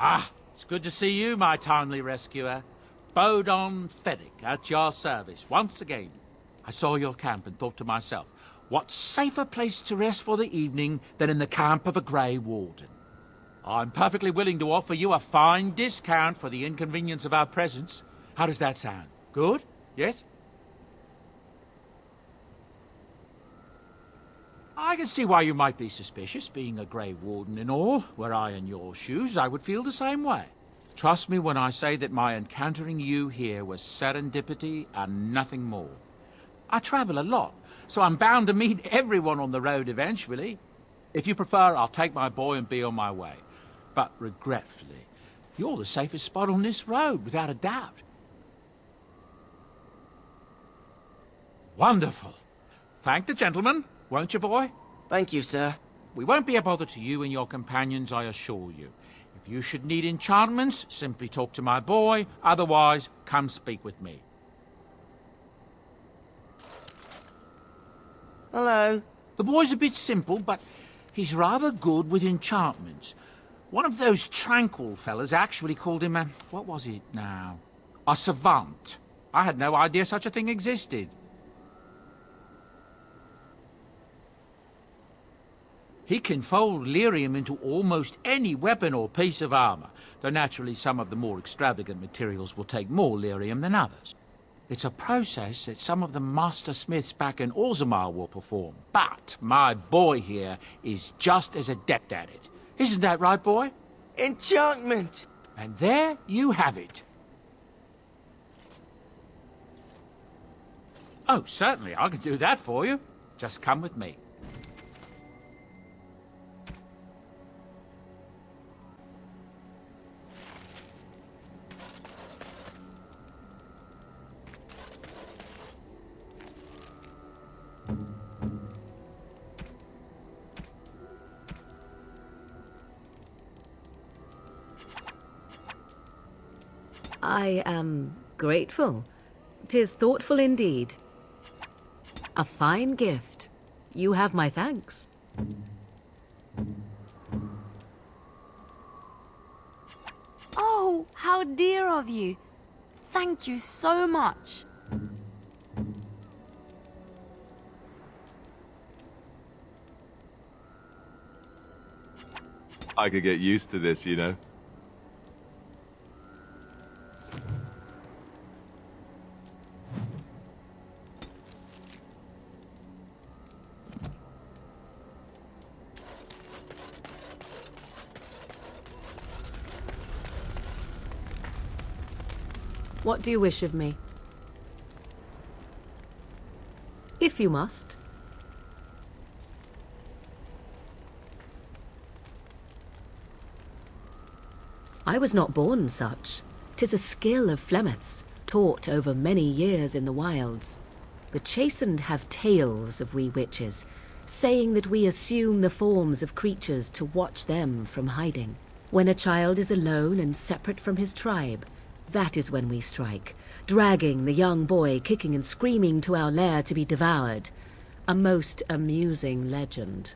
Ah, it's good to see you, my timely rescuer. Bodon Feddick, at your service, once again. I saw your camp and thought to myself, what safer place to rest for the evening than in the camp of a Grey Warden? I'm perfectly willing to offer you a fine discount for the inconvenience of our presence. How does that sound? Good? Yes? I can see why you might be suspicious, being a Grey Warden and all. Were I in your shoes, I would feel the same way. Trust me when I say that my encountering you here was serendipity and nothing more. I travel a lot, so I'm bound to meet everyone on the road eventually. If you prefer, I'll take my boy and be on my way. But regretfully, you're the safest spot on this road, without a doubt. Wonderful. Thank the gentleman, won't you, boy? Thank you, sir. We won't be a bother to you and your companions, I assure you. If you should need enchantments, simply talk to my boy. Otherwise, come speak with me. Hello. The boy's a bit simple, but he's rather good with enchantments. One of those tranquil fellas actually called him a... what was it now? A savant. I had no idea such a thing existed. He can fold lyrium into almost any weapon or piece of armor, though naturally some of the more extravagant materials will take more lyrium than others. It's a process that some of the master smiths back in Orzammar will perform, but my boy here is just as adept at it. Isn't that right, boy? Enchantment! And there you have it. Oh, certainly, I can do that for you. Just come with me. I am grateful. 'Tis thoughtful indeed. A fine gift. You have my thanks. Oh, how dear of you. Thank you so much. I could get used to this, you know. What do you wish of me? If you must. I was not born such. 'Tis a skill of Flemeth's, taught over many years in the wilds. The chastened have tales of we witches, saying that we assume the forms of creatures to watch them from hiding. When a child is alone and separate from his tribe, that is when we strike, dragging the young boy kicking and screaming to our lair to be devoured. A most amusing legend.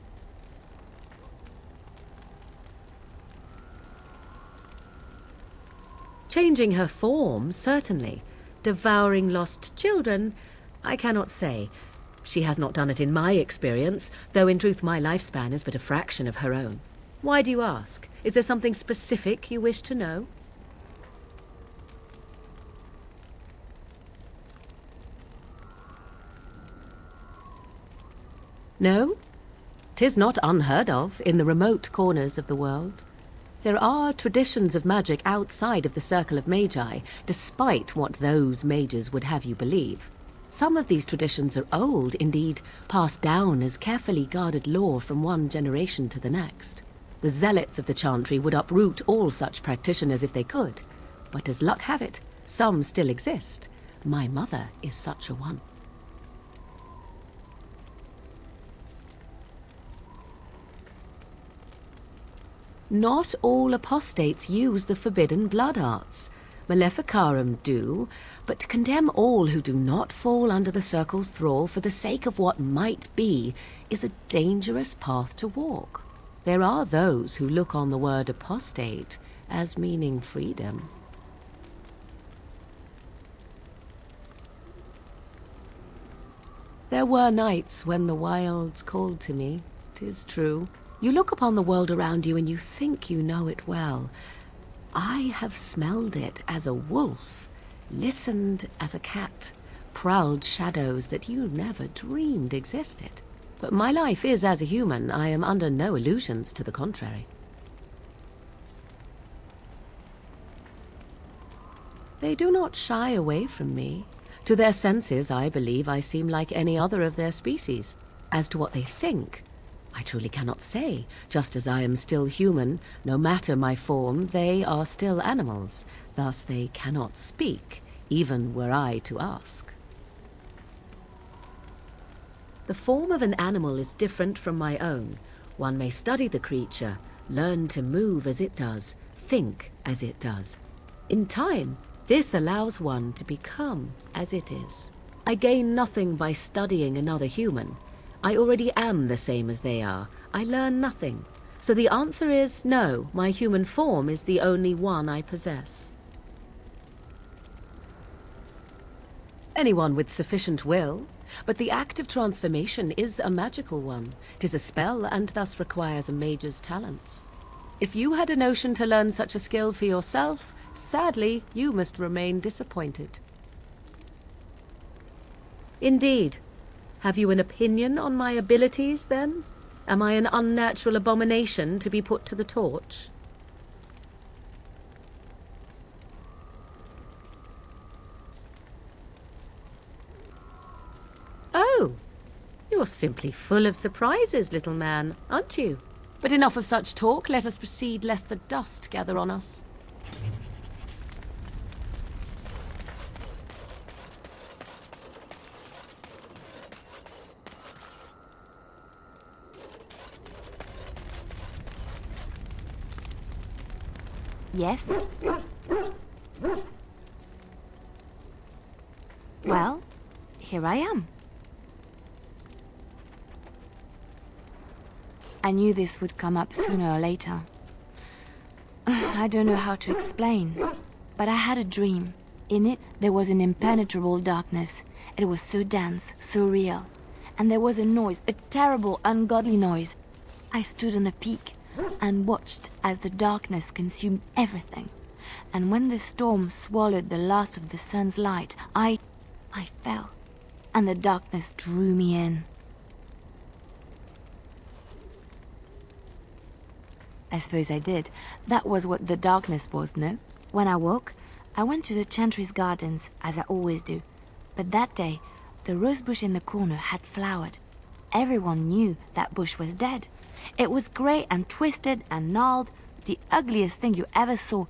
Changing her form, certainly. Devouring lost children, I cannot say. She has not done it in my experience, though in truth my lifespan is but a fraction of her own. Why do you ask? Is there something specific you wish to know? No? 'Tis not unheard of in the remote corners of the world. There are traditions of magic outside of the circle of magi, despite what those mages would have you believe. Some of these traditions are old, indeed, passed down as carefully guarded lore from one generation to the next. The zealots of the chantry would uproot all such practitioners if they could, but as luck have it, some still exist. My mother is such a one. Not all apostates use the forbidden blood arts. Maleficarum do, but to condemn all who do not fall under the circle's thrall for the sake of what might be is a dangerous path to walk. There are those who look on the word apostate as meaning freedom. There were nights when the wilds called to me, 'tis true. You look upon the world around you and you think you know it well. I have smelled it as a wolf, listened as a cat, prowled shadows that you never dreamed existed. But my life is as a human. I am under no illusions to the contrary. They do not shy away from me. To their senses, I believe I seem like any other of their species. As to what they think, I truly cannot say. Just as I am still human, no matter my form, they are still animals. Thus they cannot speak, even were I to ask. The form of an animal is different from my own. One may study the creature, learn to move as it does, think as it does. In time, this allows one to become as it is. I gain nothing by studying another human. I already am the same as they are. I learn nothing. So the answer is no, my human form is the only one I possess. Anyone with sufficient will, but the act of transformation is a magical one. 'Tis a spell and thus requires a mage's talents. If you had a notion to learn such a skill for yourself, sadly, you must remain disappointed. Indeed. Have you an opinion on my abilities, then? Am I an unnatural abomination to be put to the torch? Oh, you're simply full of surprises, little man, aren't you? But enough of such talk. Let us proceed, lest the dust gather on us. Yes? Well, here I am. I knew this would come up sooner or later. I don't know how to explain, but I had a dream. In it, there was an impenetrable darkness. It was so dense, so real. And there was a noise, a terrible, ungodly noise. I stood on a peak and watched as the darkness consumed everything. And when the storm swallowed the last of the sun's light, I fell, and the darkness drew me in. I suppose I did. That was what the darkness was, no? When I woke, I went to the Chantry's gardens, as I always do. But that day, the rose bush in the corner had flowered. Everyone knew that bush was dead. It was grey and twisted and gnarled, the ugliest thing you ever saw.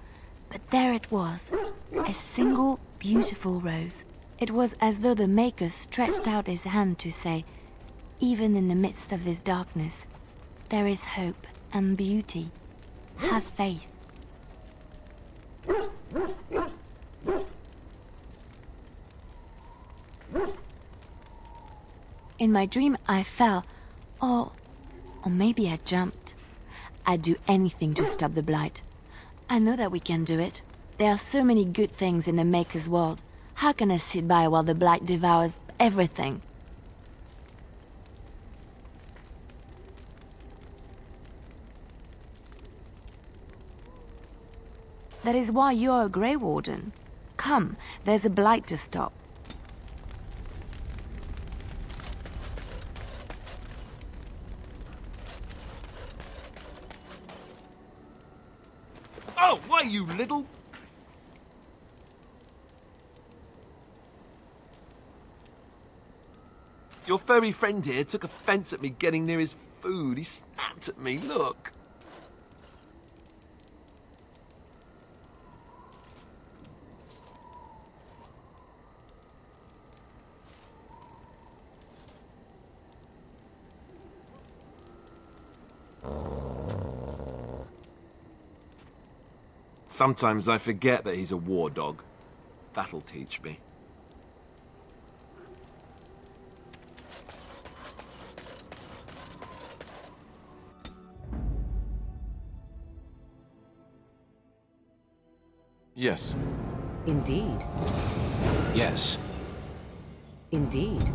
But there it was, a single beautiful rose. It was as though the Maker stretched out his hand to say, even in the midst of this darkness, there is hope and beauty. Have faith. In my dream, I fell, or maybe I jumped. I'd do anything to stop the blight. I know that we can do it. There are so many good things in the Maker's world. How can I sit by while the blight devours everything? That is why you're a Grey Warden. Come, there's a blight to stop. Oh, why, you little... Your furry friend here took offense at me getting near his food. He snapped at me, look. Sometimes I forget that he's a war dog. That'll teach me. Yes. Indeed. Yes. Indeed.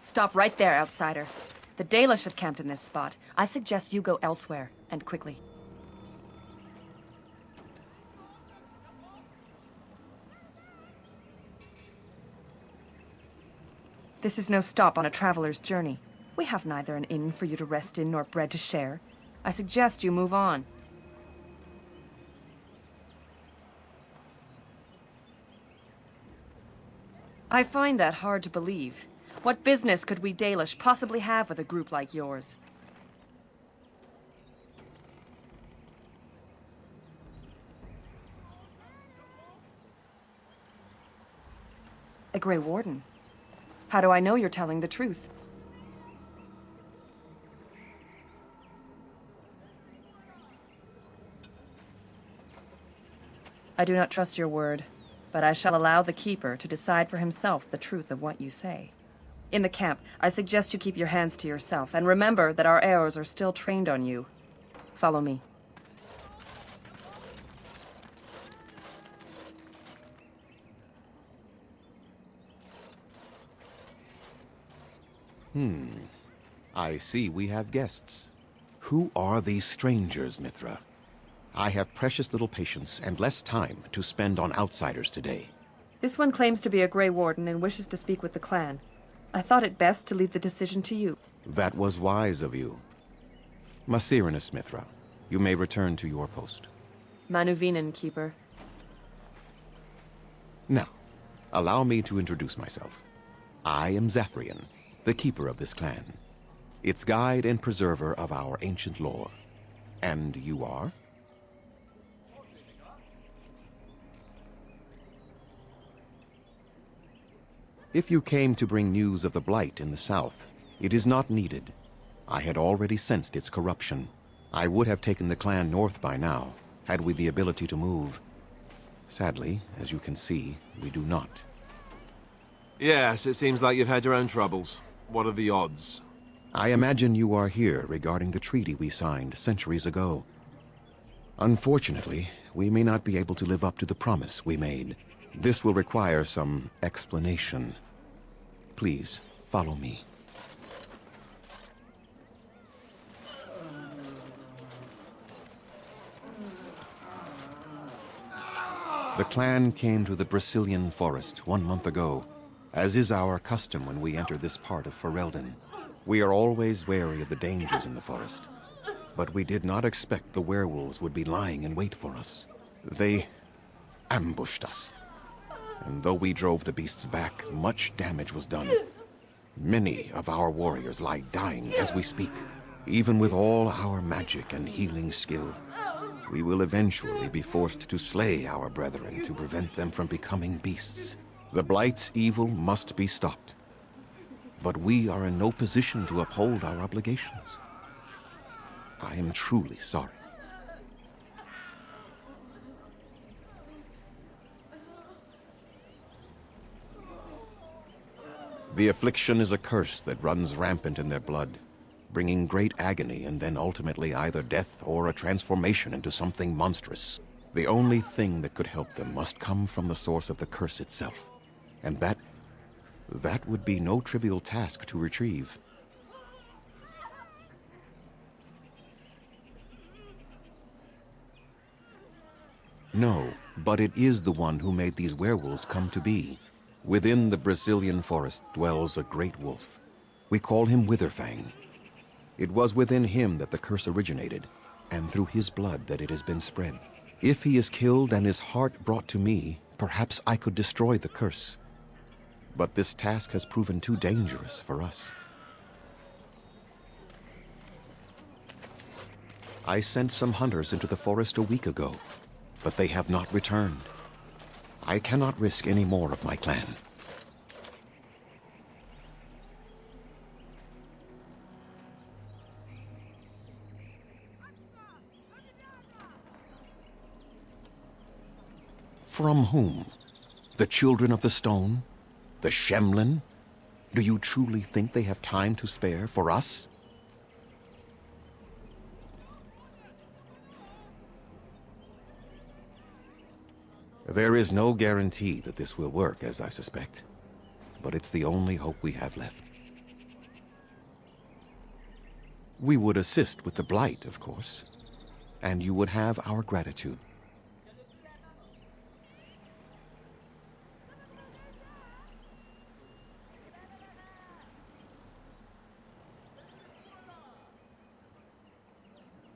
Stop right there, outsider. The Dalish have camped in this spot. I suggest you go elsewhere, and quickly. This is no stop on a traveler's journey. We have neither an inn for you to rest in nor bread to share. I suggest you move on. I find that hard to believe. What business could we Dalish possibly have with a group like yours? A Grey Warden? How do I know you're telling the truth? I do not trust your word, but I shall allow the Keeper to decide for himself the truth of what you say. In the camp, I suggest you keep your hands to yourself, and remember that our arrows are still trained on you. Follow me. I see we have guests. Who are these strangers, Mithra? I have precious little patience and less time to spend on outsiders today. This one claims to be a Grey Warden and wishes to speak with the clan. I thought it best to leave the decision to you. That was wise of you. Masirinus, Mithra, you may return to your post. Manuvinen, Keeper. Now, allow me to introduce myself. I am Zafrian, the keeper of this clan, its guide and preserver of our ancient lore. And you are? If you came to bring news of the Blight in the south, it is not needed. I had already sensed its corruption. I would have taken the clan north by now, had we the ability to move. Sadly, as you can see, we do not. Yes, it seems like you've had your own troubles. What are the odds? I imagine you are here regarding the treaty we signed centuries ago. Unfortunately, we may not be able to live up to the promise we made. This will require some explanation. Please, follow me. The clan came to the Brazilian forest 1 month ago, as is our custom when we enter this part of Ferelden. We are always wary of the dangers in the forest, but we did not expect the werewolves would be lying in wait for us. They ambushed us, and though we drove the beasts back, much damage was done. Many of our warriors lie dying as we speak. Even with all our magic and healing skill, we will eventually be forced to slay our brethren to prevent them from becoming beasts. The Blight's evil must be stopped, but we are in no position to uphold our obligations. I am truly sorry. The affliction is a curse that runs rampant in their blood, bringing great agony and then ultimately either death or a transformation into something monstrous. The only thing that could help them must come from the source of the curse itself, and that would be no trivial task to retrieve. No, but it is the one who made these werewolves come to be. Within the Brazilian forest dwells a great wolf. We call him Witherfang. It was within him that the curse originated, and through his blood that it has been spread. If he is killed and his heart brought to me, perhaps I could destroy the curse. But this task has proven too dangerous for us. I sent some hunters into the forest a week ago, but they have not returned. I cannot risk any more of my clan. From whom? The children of the stone? The Shemlin? Do you truly think they have time to spare for us? There is no guarantee that this will work, as I suspect. But it's the only hope we have left. We would assist with the Blight, of course. And you would have our gratitude.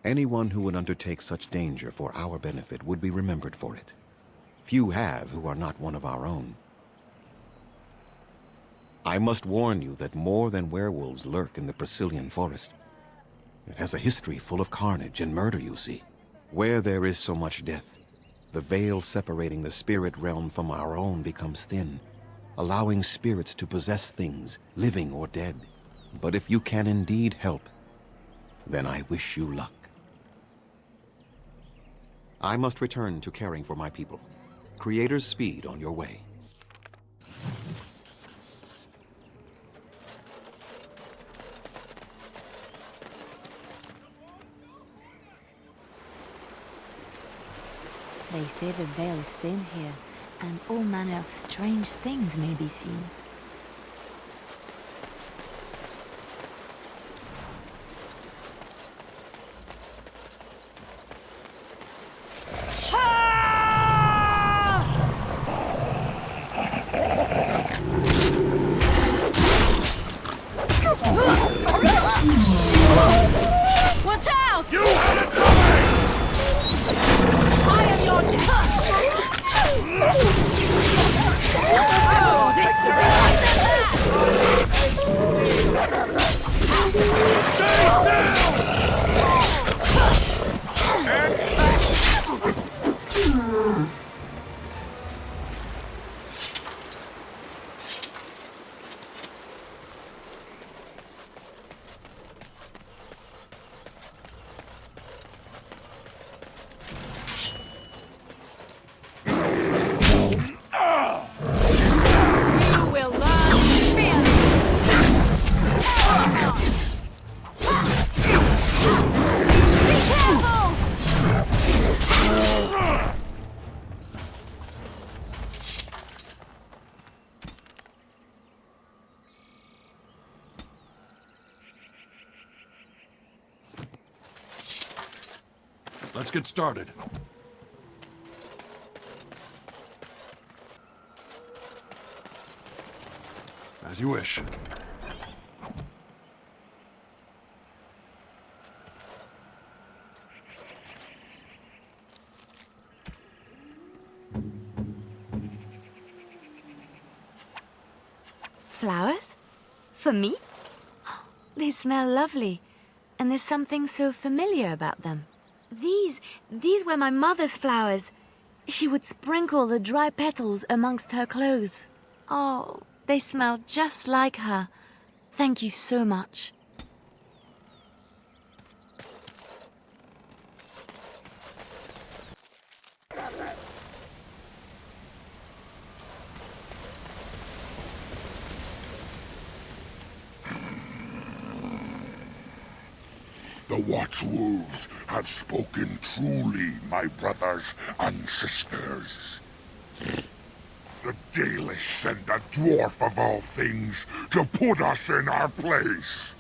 Anyone who would undertake such danger for our benefit would be remembered for it. Few have who are not one of our own. I must warn you that more than werewolves lurk in the Brazilian forest. It has a history full of carnage and murder, you see. Where there is so much death, the veil separating the spirit realm from our own becomes thin, allowing spirits to possess things, living or dead. But if you can indeed help, then I wish you luck. I must return to caring for my people. Creator's speed on your way. They say the veil is thin here, and all manner of strange things may be seen. Watch out! You had it coming! I am your Oh, this should be like Let's get started. As you wish. Flowers? For me? They smell lovely, and there's something so familiar about them. These were my mother's flowers. She would sprinkle the dry petals amongst her clothes. Oh, they smell just like her. Thank you so much. The Watchwolves have spoken truly, my brothers and sisters. The Dalish sent a dwarf of all things to put us in our place.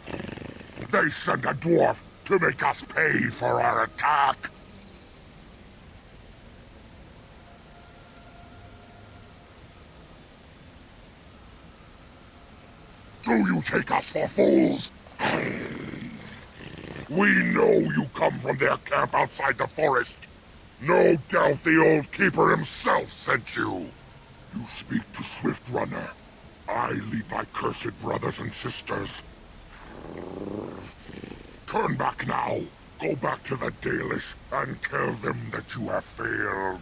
They sent a dwarf to make us pay for our attack. Do you take us for fools? We know you come from their camp outside the forest. No doubt the old keeper himself sent you. You speak to Swift Runner. I lead my cursed brothers and sisters. Turn back now. Go back to the Dalish and tell them that you have failed.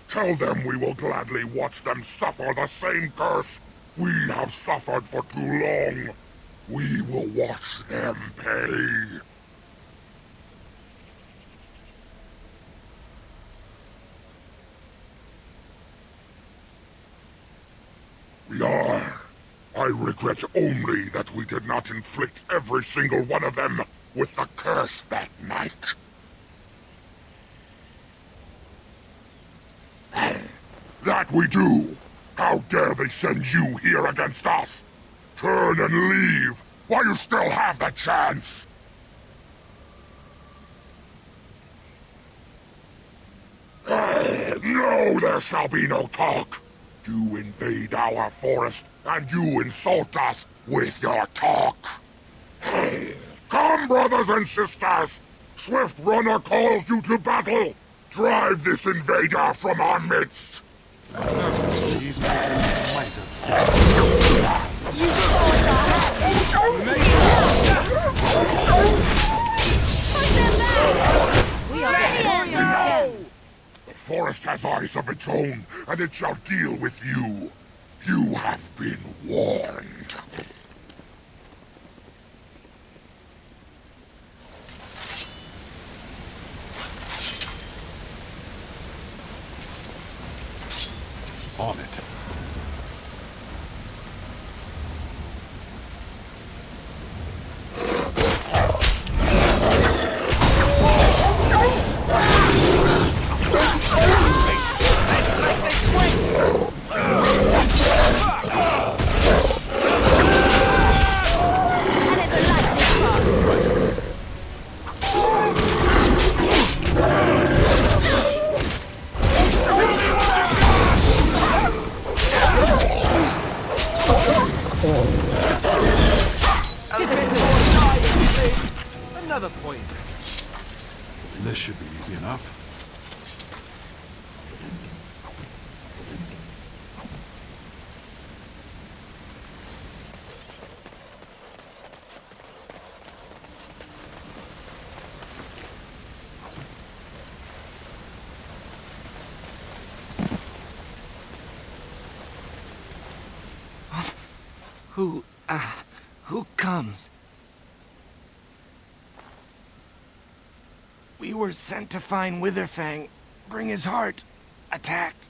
Tell them we will gladly watch them suffer the same curse we have suffered for too long. We will watch them pay. are. I regret only that we did not inflict every single one of them with the curse that night. That we do! How dare they send you here against us? Turn and leave while you still have the chance! No, there shall be no talk! You invade our forest, and you insult us with your talk! Come, brothers and sisters! Swift Runner calls you to battle! Drive this invader from our midst! These people might have said. We are victorious again. The forest has eyes of its own, and it shall deal with you. You have been warned. On it. Another point. This should be easy enough. Who comes? We were sent to find Witherfang, bring his heart. Attacked.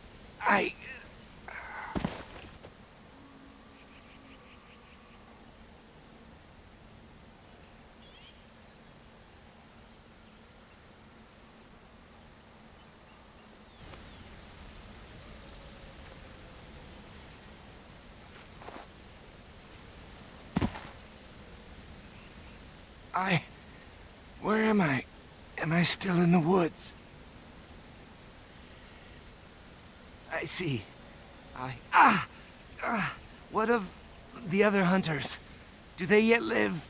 Where am I? Am I still in the woods? I see. What of the other hunters? Do they yet live?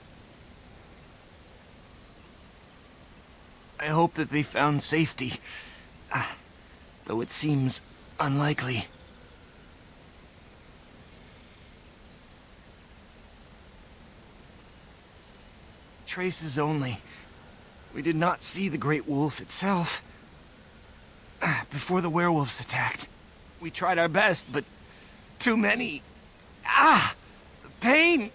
I hope that they found safety. Though it seems unlikely. Traces only. We did not see the great wolf itself. Before the werewolves attacked. We tried our best, but too many. The pain!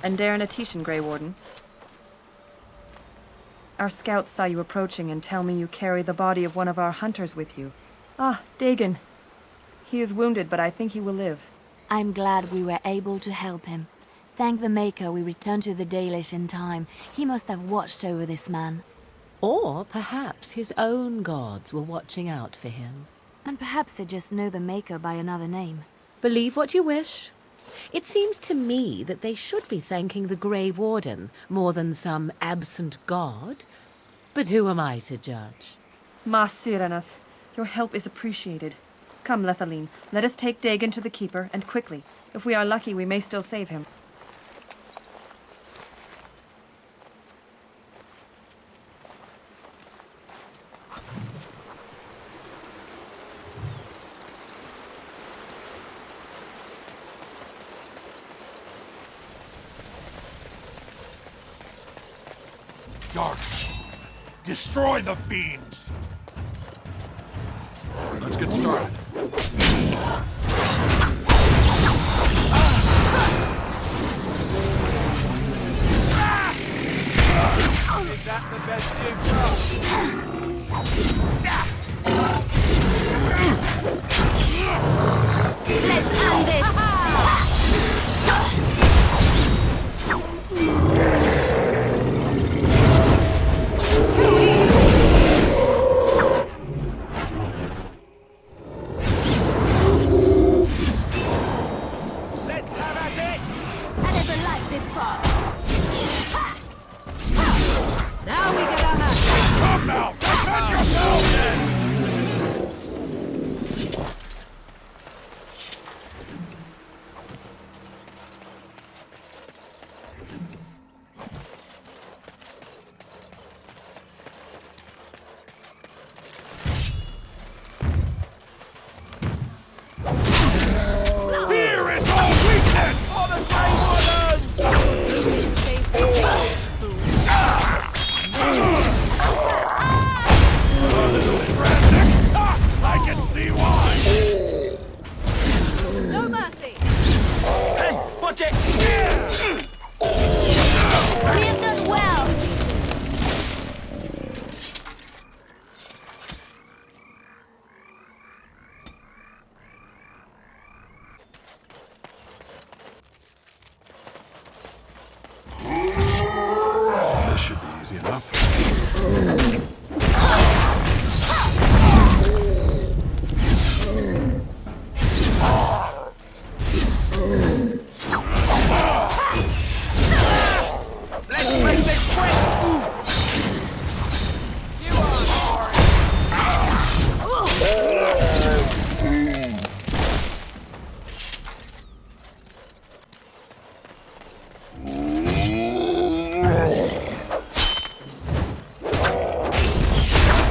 And Darren Atishan, Grey Warden. Our scouts saw you approaching and tell me you carry the body of one of our hunters with you. Dagon. He is wounded, but I think he will live. I'm glad we were able to help him. Thank the Maker we returned to the Dalish in time. He must have watched over this man. Or perhaps his own gods were watching out for him. And perhaps they just know the Maker by another name. Believe what you wish. It seems to me that they should be thanking the Grey Warden more than some absent god. But who am I to judge? Ma Syranas, your help is appreciated. Come, Lethaline, let us take Dagon to the Keeper, and quickly. If we are lucky, we may still save him. Darkspawn. Destroy the fiends! Let's get started. Is that the best you've got? Let's end this! Let's have at it! I never liked this part. Now we get our hands. Come now! Defend yourself then! Fear is all weakness! For the Grey A little frantic? I can see why! No mercy. Hey, watch it! We have done well. This should be easy enough. Let's make this quick! You are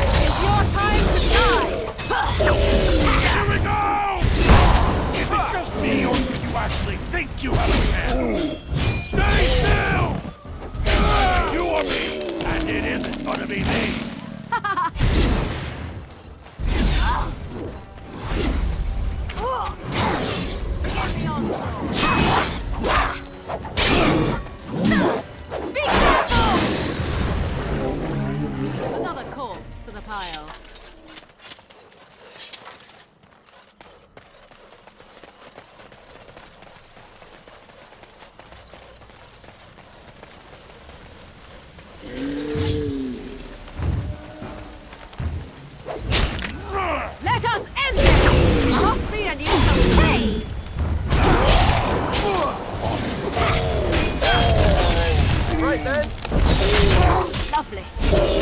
It's your time to die. Here we go! Is it just me, or do you actually think you have a chance? Stay still! You or me, and it isn't gonna be me. Be careful! Another corpse for the pile. Let us end this! Ask me and you shall pay! right then. Lovely.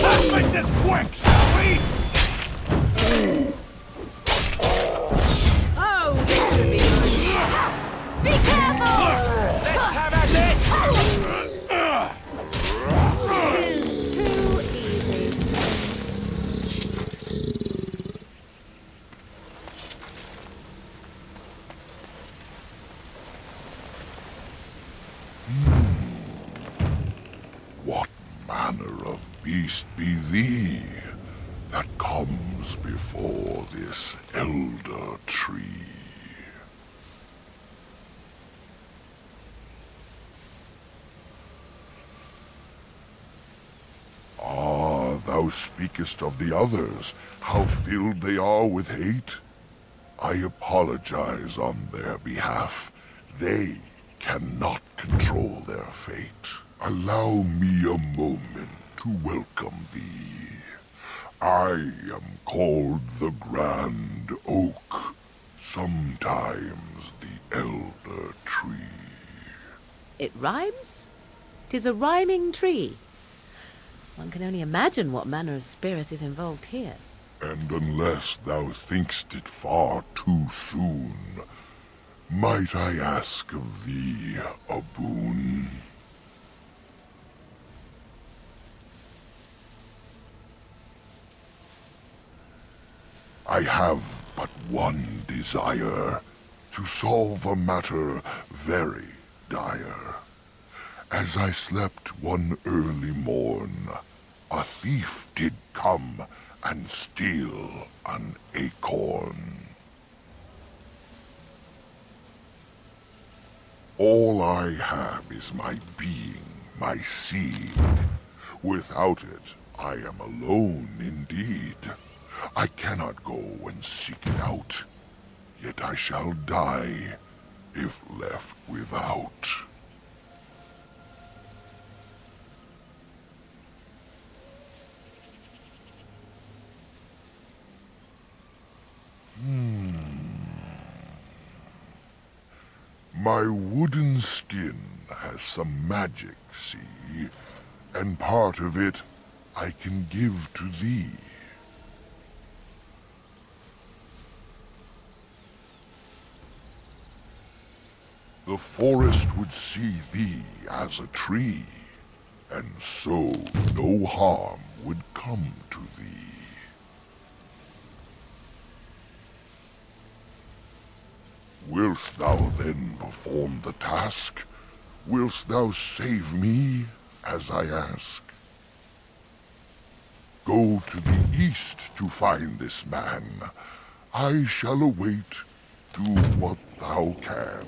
Let's make this quick, shall we? Oh, this should be good. Be careful! Let's have at it! It is too easy. What manner of beast be thee that comes before this elder tree? Ah, thou speakest of the others, how filled they are with hate? I apologize on their behalf. They cannot control their fate. Allow me a moment to welcome thee. I am called the Grand Oak, sometimes the Elder Tree. It rhymes? 'Tis a rhyming tree. One can only imagine what manner of spirit is involved here. And unless thou think'st it far too soon, might I ask of thee a boon? I have but one desire, to solve a matter very dire. As I slept one early morn, a thief did come and steal an acorn. All I have is my being, my seed. Without it, I am alone indeed. I cannot go and seek it out, yet I shall die if left without. My wooden skin has some magic, see? And part of it I can give to thee. The forest would see thee as a tree, and so no harm would come to thee. Wilt thou then perform the task? Wilt thou save me, as I ask? Go to the east to find this man. I shall await. Do what thou can.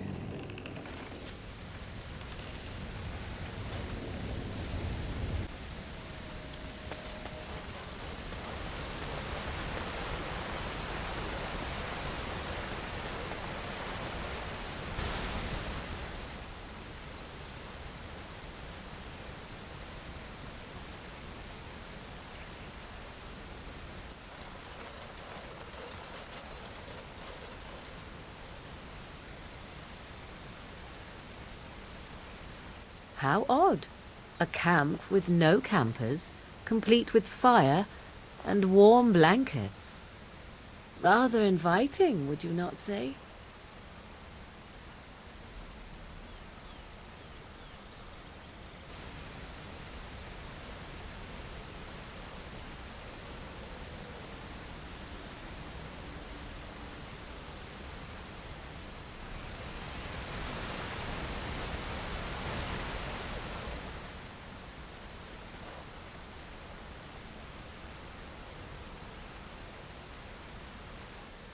How odd. A camp with no campers, complete with fire and warm blankets. Rather inviting, would you not say?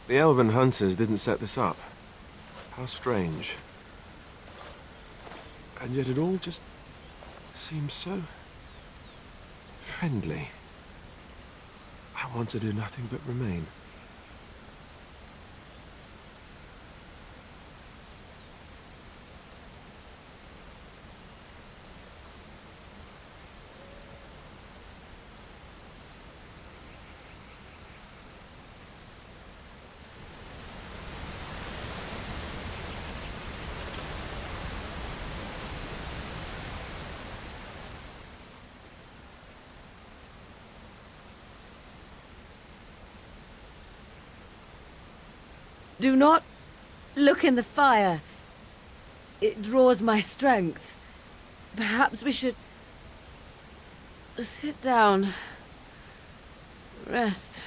The elven hunters didn't set this up. How strange. And yet it all just seems so friendly. I want to do nothing but remain. Do not look in the fire. It draws my strength. Perhaps we should sit down. Rest.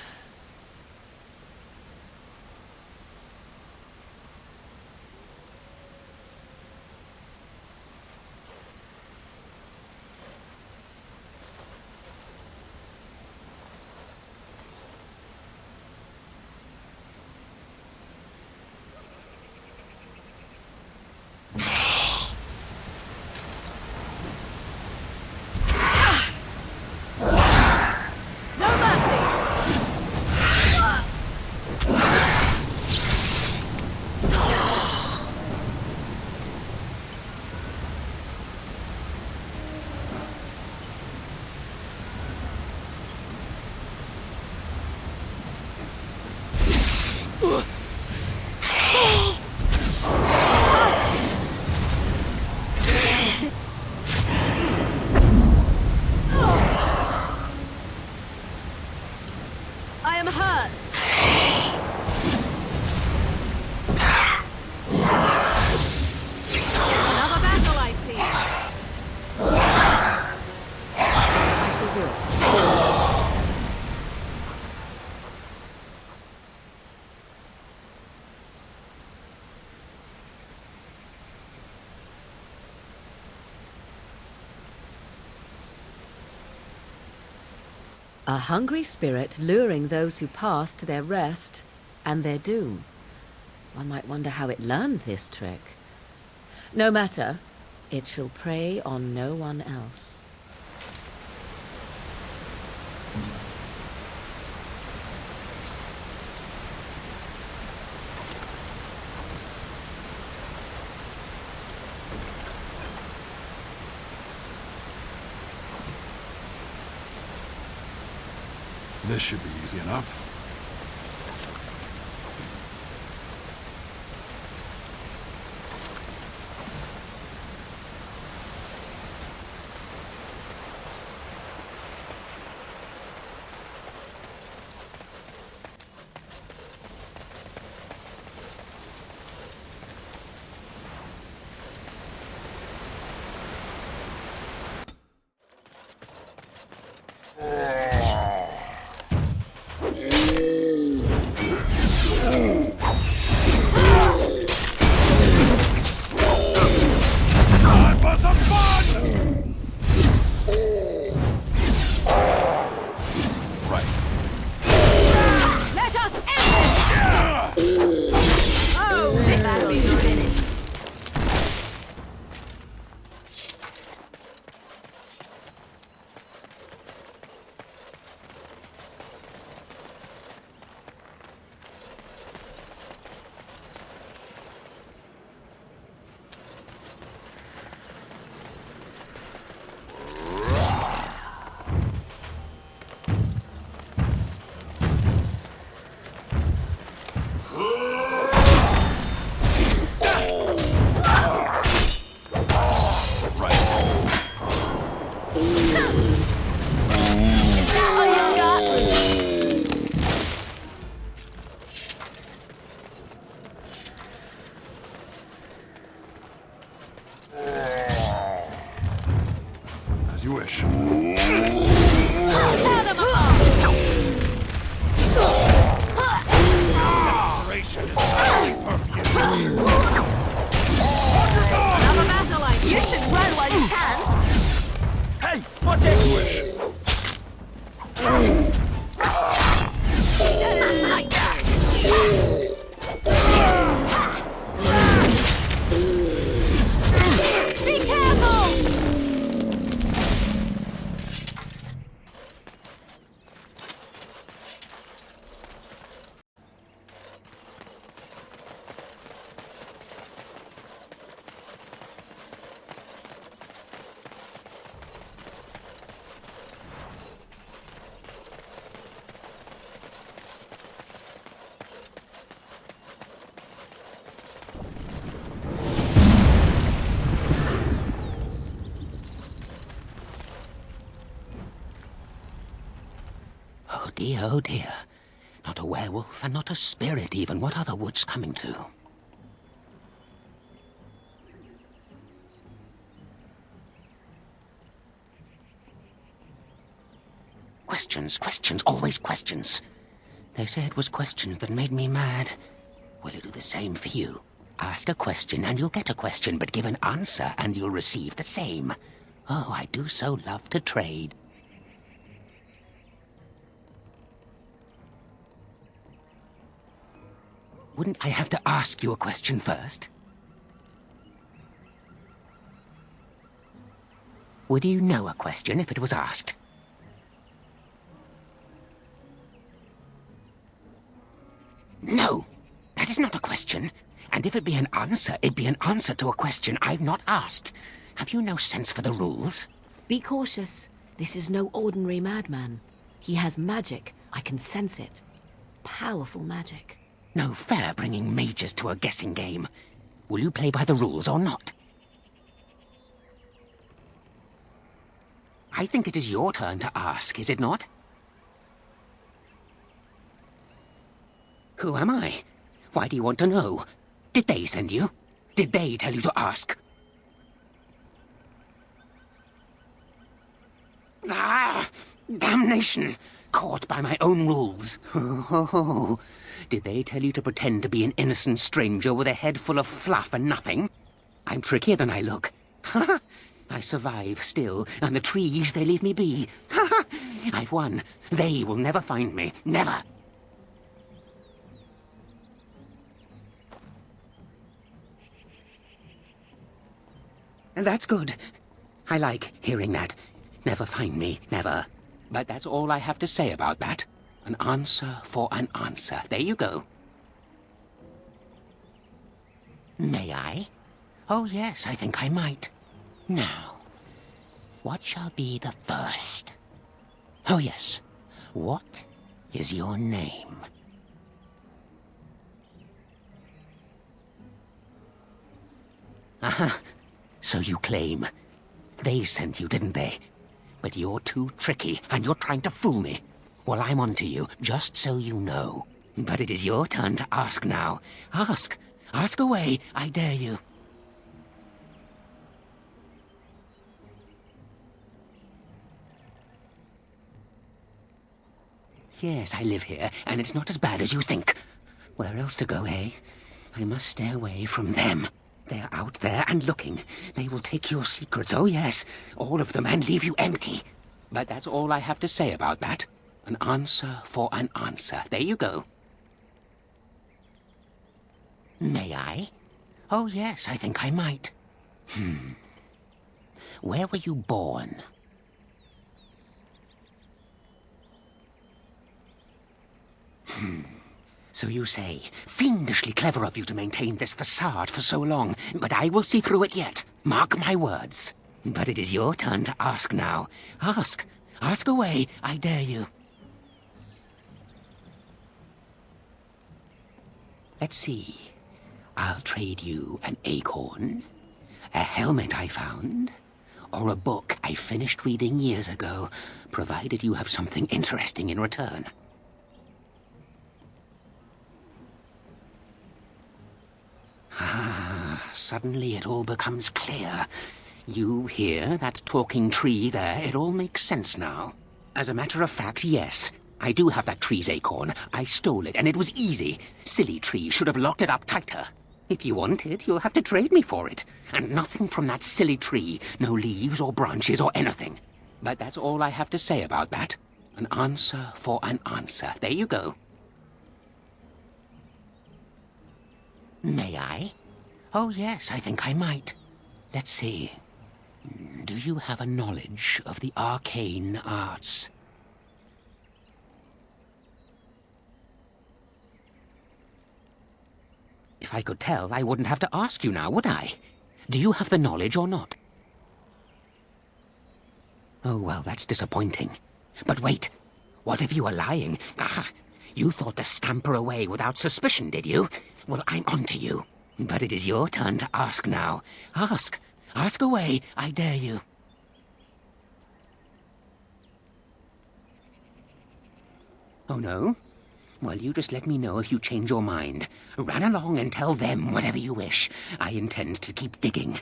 I am hurt. Another battle, I see. I shall do it. A hungry spirit luring those who pass to their rest and their doom. One might wonder how it learned this trick. No matter, it shall prey on no one else. This should be easy enough. As you wish. Desperation is highly perfumed. Another battle line. You should run while you can. Hey, watch it! Be careful! Oh dear. Not a werewolf and not a spirit even. What are the woods coming to? Questions, questions, always questions. They say it was questions that made me mad. Will it do the same for you? Ask a question and you'll get a question, but give an answer and you'll receive the same. Oh, I do so love to trade. Wouldn't I have to ask you a question first? Would you know a question if it was asked? No, that is not a question. And if it be an answer, it'd be an answer to a question I've not asked. Have you no sense for the rules? Be cautious. This is no ordinary madman. He has magic. I can sense it. Powerful magic. No fair bringing mages to a guessing game. Will you play by the rules or not? I think it is your turn to ask, is it not? Who am I? Why do you want to know? Did they send you? Did they tell you to ask? Ah! Damnation! Caught by my own rules. Oh, did they tell you to pretend to be an innocent stranger with a head full of fluff and nothing? I'm trickier than I look. I survive still, and the trees, they leave me be. I've won. They will never find me. Never. And that's good. I like hearing that. Never find me, never. But that's all I have to say about that. An answer for an answer. There you go. May I? Oh, yes, I think I might. Now, what shall be the first? Oh, yes. What is your name? Aha. So you claim. They sent you, didn't they? But you're too tricky, and you're trying to fool me. Well, I'm on to you, just so you know. But it is your turn to ask now. Ask. Ask away, I dare you. Yes, I live here, and it's not as bad as you think. Where else to go, eh? I must stay away from them. They're out there and looking. They will take your secrets, oh yes, all of them, and leave you empty. But that's all I have to say about that. An answer for an answer. There you go. May I? Oh yes, I think I might. Where were you born? So you say, fiendishly clever of you to maintain this facade for so long, but I will see through it yet. Mark my words. But it is your turn to ask now. Ask. Ask away, I dare you. Let's see. I'll trade you an acorn, a helmet I found, or a book I finished reading years ago, provided you have something interesting in return. Suddenly it all becomes clear. You hear that talking tree there? It all makes sense now. As a matter of fact, yes. I do have that tree's acorn. I stole it, and it was easy. Silly tree should have locked it up tighter. If you want it, you'll have to trade me for it. And nothing from that silly tree. No leaves or branches or anything. But that's all I have to say about that. An answer for an answer. There you go. May I? Oh, yes, I think I might. Let's see. Do you have a knowledge of the arcane arts? If I could tell, I wouldn't have to ask you now, would I? Do you have the knowledge or not? Oh, well, that's disappointing. But wait, what if you are lying? Ah, you thought to scamper away without suspicion, did you? Well, I'm on to you. But it is your turn to ask now. Ask. Ask away, I dare you. Oh, no? Well, you just let me know if you change your mind. Run along and tell them whatever you wish. I intend to keep digging.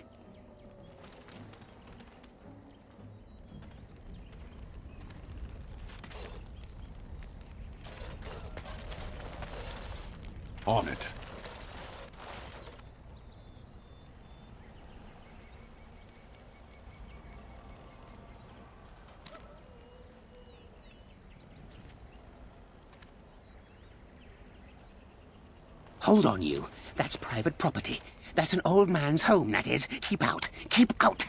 On it. Hold on, you. That's private property. That's an old man's home, that is. Keep out. Keep out.